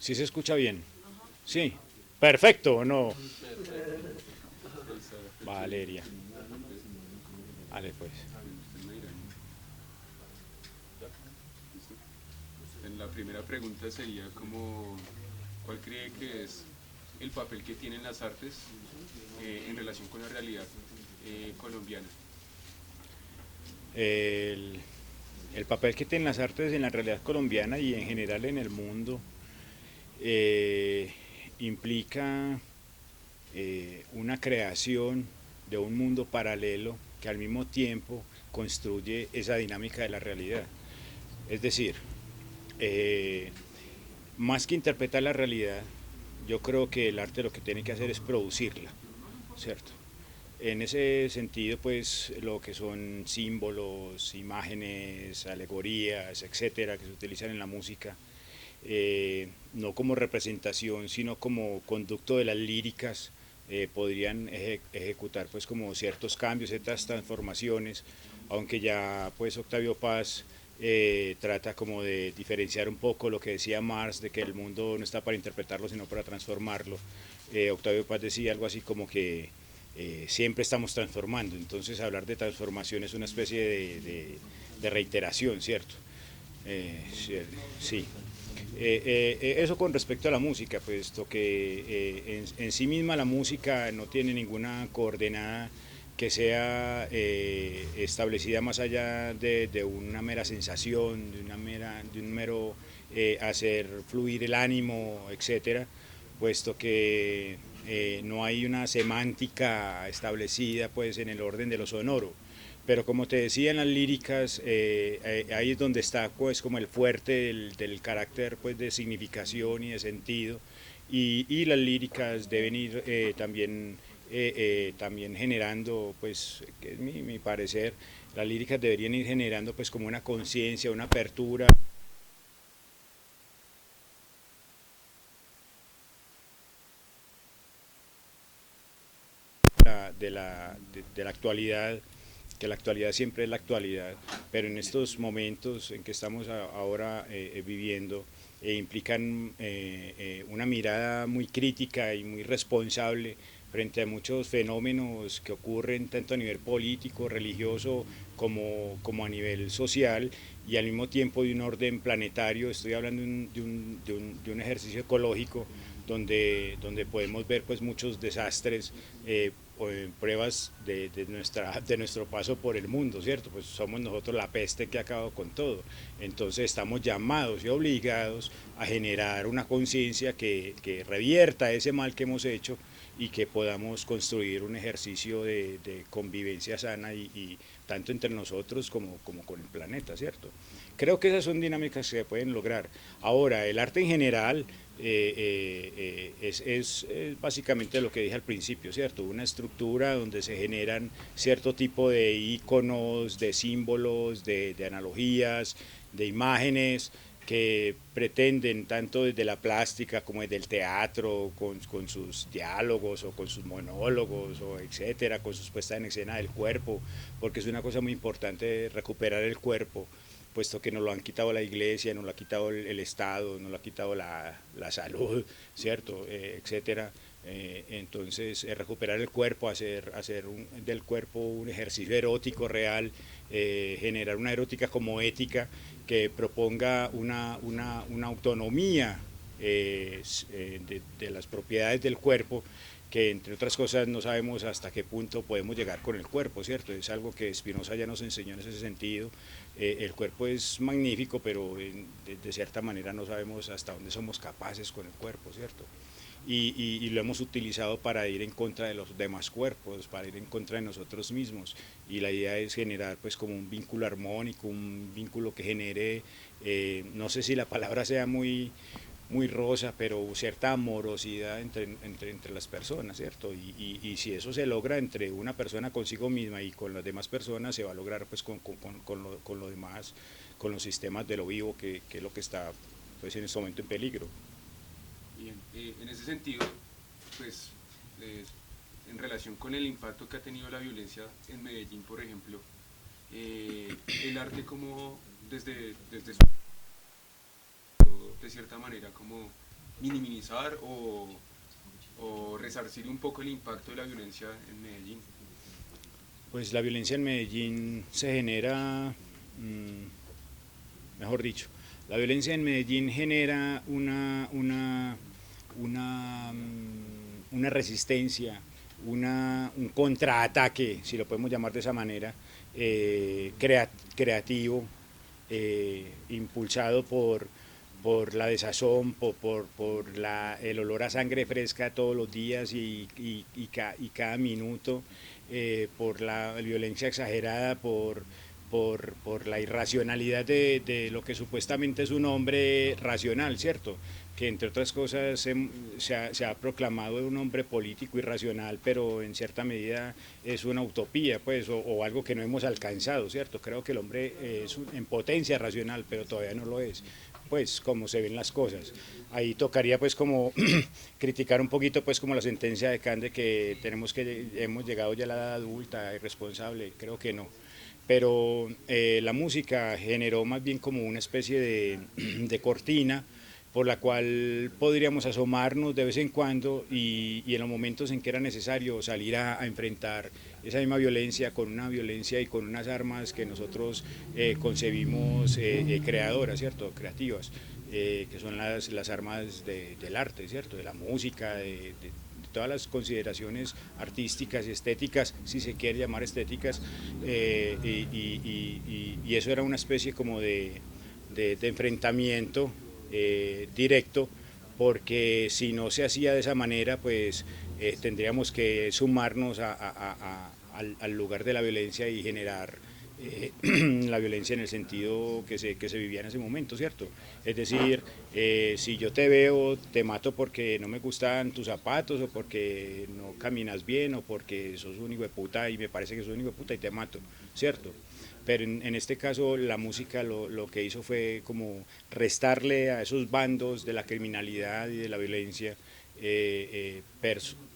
¿Sí se escucha bien? Sí. Perfecto, ¿o no? Valeria. Vale, pues. En la primera pregunta sería como, ¿cuál cree que es el papel que tienen las artes en relación con la realidad colombiana? El, el papel que tienen las artes en la realidad colombiana y en general en el mundo eh, implica una creación de un mundo paralelo que al mismo tiempo construye esa dinámica de la realidad. Es decir, eh, más que interpretar la realidad, yo creo que el arte lo que tiene que hacer es producirla, ¿cierto? En ese sentido, pues lo que son símbolos, imágenes, alegorías, etcétera, que se utilizan en la música, no como representación, sino como conducto de las líricas, podrían ejecutar pues como ciertos cambios, ciertas transformaciones, aunque ya pues Octavio Paz trata como de diferenciar un poco lo que decía Marx, de que el mundo no está para interpretarlo, sino para transformarlo. Octavio Paz decía algo así como que siempre estamos transformando, entonces hablar de transformación es una especie de reiteración, ¿cierto? Sí. Eso con respecto a la música, puesto que en sí misma la música no tiene ninguna coordenada que sea establecida más allá de una mera sensación, de un mero hacer fluir el ánimo, etcétera, puesto que no hay una semántica establecida pues en el orden de lo sonoro. Pero como te decía en las líricas, ahí es donde está pues como el fuerte del carácter pues de significación y de sentido. Y las líricas deben ir también generando, pues, que es mi parecer, las líricas deberían ir generando pues como una conciencia, una apertura de la actualidad, que la actualidad siempre es la actualidad, pero en estos momentos en que estamos ahora viviendo, implican una mirada muy crítica y muy responsable frente a muchos fenómenos que ocurren tanto a nivel político, religioso, como a nivel social, y al mismo tiempo de un orden planetario. Estoy hablando de un ejercicio ecológico donde podemos ver pues muchos desastres, pruebas de nuestro paso por el mundo, ¿cierto? Pues somos nosotros la peste que ha acabado con todo. Entonces estamos llamados y obligados a generar una conciencia que revierta ese mal que hemos hecho y que podamos construir un ejercicio de convivencia sana y tanto entre nosotros como con el planeta, ¿cierto? Creo que esas son dinámicas que se pueden lograr. Ahora, el arte en general es básicamente lo que dije al principio, ¿cierto? Una estructura donde se generan cierto tipo de iconos, de símbolos, de analogías, de imágenes que pretenden tanto desde la plástica como desde el teatro, con sus diálogos o con sus monólogos o etcétera, con sus puestas en escena del cuerpo, porque es una cosa muy importante recuperar el cuerpo, puesto que nos lo han quitado la iglesia, nos lo ha quitado el Estado, nos lo ha quitado la salud, ¿cierto? Etcétera. Entonces, recuperar el cuerpo, hacer del cuerpo un ejercicio erótico real, generar una erótica como ética que proponga una autonomía de las propiedades del cuerpo, que entre otras cosas no sabemos hasta qué punto podemos llegar con el cuerpo, ¿cierto? Es algo que Spinoza ya nos enseñó en ese sentido. El cuerpo es magnífico, pero de cierta manera no sabemos hasta dónde somos capaces con el cuerpo, ¿cierto? Y lo hemos utilizado para ir en contra de los demás cuerpos, para ir en contra de nosotros mismos. Y la idea es generar pues como un vínculo armónico, un vínculo que genere, no sé si la palabra sea muy rosa, pero cierta amorosidad entre las personas, ¿cierto? Y si eso se logra entre una persona consigo misma y con las demás personas, se va a lograr pues con lo demás, con los sistemas de lo vivo, que es lo que está pues en este momento en peligro. Bien, en ese sentido, pues, eh, en relación con el impacto que ha tenido la violencia en Medellín, por ejemplo, el arte como desde su de cierta manera como minimizar o resarcir un poco el impacto de la violencia en Medellín? Pues la violencia en Medellín se genera, mejor dicho, la violencia en Medellín genera una resistencia, un contraataque, si lo podemos llamar de esa manera, creativo, impulsado por la desazón, el olor a sangre fresca todos los días y cada minuto, por la violencia exagerada, por la irracionalidad de lo que supuestamente es un hombre racional, ¿cierto? Que entre otras cosas se ha proclamado un hombre político y racional, pero en cierta medida es una utopía, pues, o algo que no hemos alcanzado, ¿cierto? Creo que el hombre es en potencia racional, pero todavía no lo es, pues, como se ven las cosas. Ahí tocaría, pues, como criticar un poquito, pues, como la sentencia de Kant de que hemos llegado ya a la edad adulta, irresponsable, creo que no. Pero la música generó más bien como una especie de cortina por la cual podríamos asomarnos de vez en cuando y en los momentos en que era necesario salir a enfrentar esa misma violencia con una violencia y con unas armas que nosotros concebimos creadoras, ¿cierto? Creativas, que son las armas del arte, ¿cierto? De la música, de todas las consideraciones artísticas y estéticas, si se quiere llamar estéticas, y eso era una especie como de enfrentamiento directo, porque si no se hacía de esa manera, pues tendríamos que sumarnos al lugar de la violencia y generar la violencia en el sentido que se vivía en ese momento, ¿cierto? Es decir, si yo te veo, te mato porque no me gustan tus zapatos o porque no caminas bien o porque sos un hijo de puta y me parece que sos un hijo de puta y te mato, ¿cierto? Pero en este caso la música lo que hizo fue como restarle a esos bandos de la criminalidad y de la violencia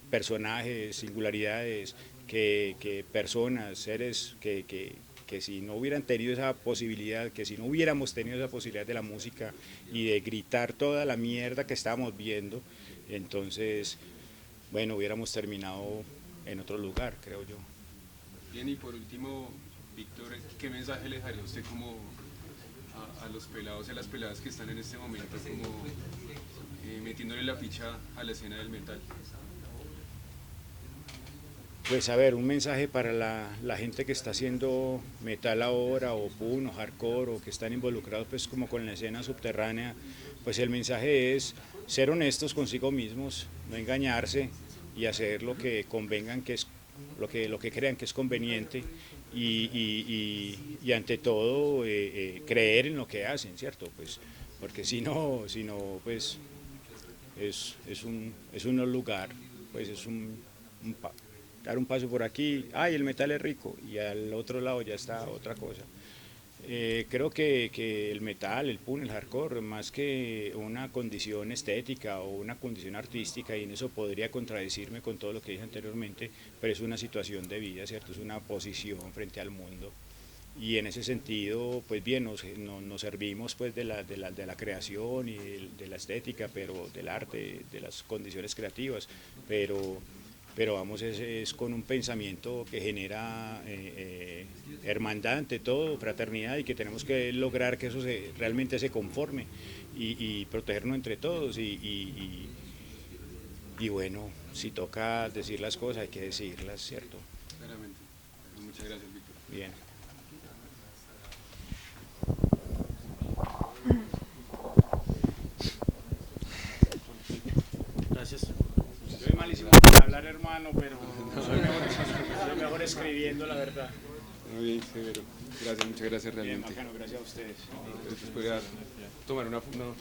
personajes, singularidades, personas, seres que si no hubieran tenido esa posibilidad, que si no hubiéramos tenido esa posibilidad de la música y de gritar toda la mierda que estábamos viendo, entonces, bueno, hubiéramos terminado en otro lugar, creo yo. Bien, y por último, Víctor, ¿qué mensaje le daría usted como a los pelados y a las peladas que están en este momento como metiéndole la ficha a la escena del metal? Pues a ver, un mensaje para la gente que está haciendo metal ahora, o punk, o hardcore, o que están involucrados pues como con la escena subterránea, pues el mensaje es ser honestos consigo mismos, no engañarse y hacer lo que convengan, que es lo que crean que es conveniente y ante todo creer en lo que hacen, ¿cierto? Pues porque si no pues es un no lugar, pues es dar un paso por aquí, ay, el metal es rico, y al otro lado ya está otra cosa. Creo que el metal, el punk, el hardcore, más que una condición estética o una condición artística, y en eso podría contradecirme con todo lo que dije anteriormente, pero es una situación de vida, ¿cierto? Es una posición frente al mundo. Y en ese sentido, pues bien, nos servimos pues de la creación y de la estética, pero del arte, de las condiciones creativas, pero vamos, es con un pensamiento que genera hermandad ante todo, fraternidad, y que tenemos que lograr que eso realmente se conforme y protegernos entre todos y bueno, si toca decir las cosas hay que decirlas, ¿cierto? Claramente. Muchas gracias, Víctor. Bien. Gracias. Yo soy malísimo para hablar, hermano, pero soy mejor escribiendo, la verdad. Muy bien, severo. Gracias, muchas gracias Bien, realmente. bacano, gracias a ustedes. Después podría tomar una foto.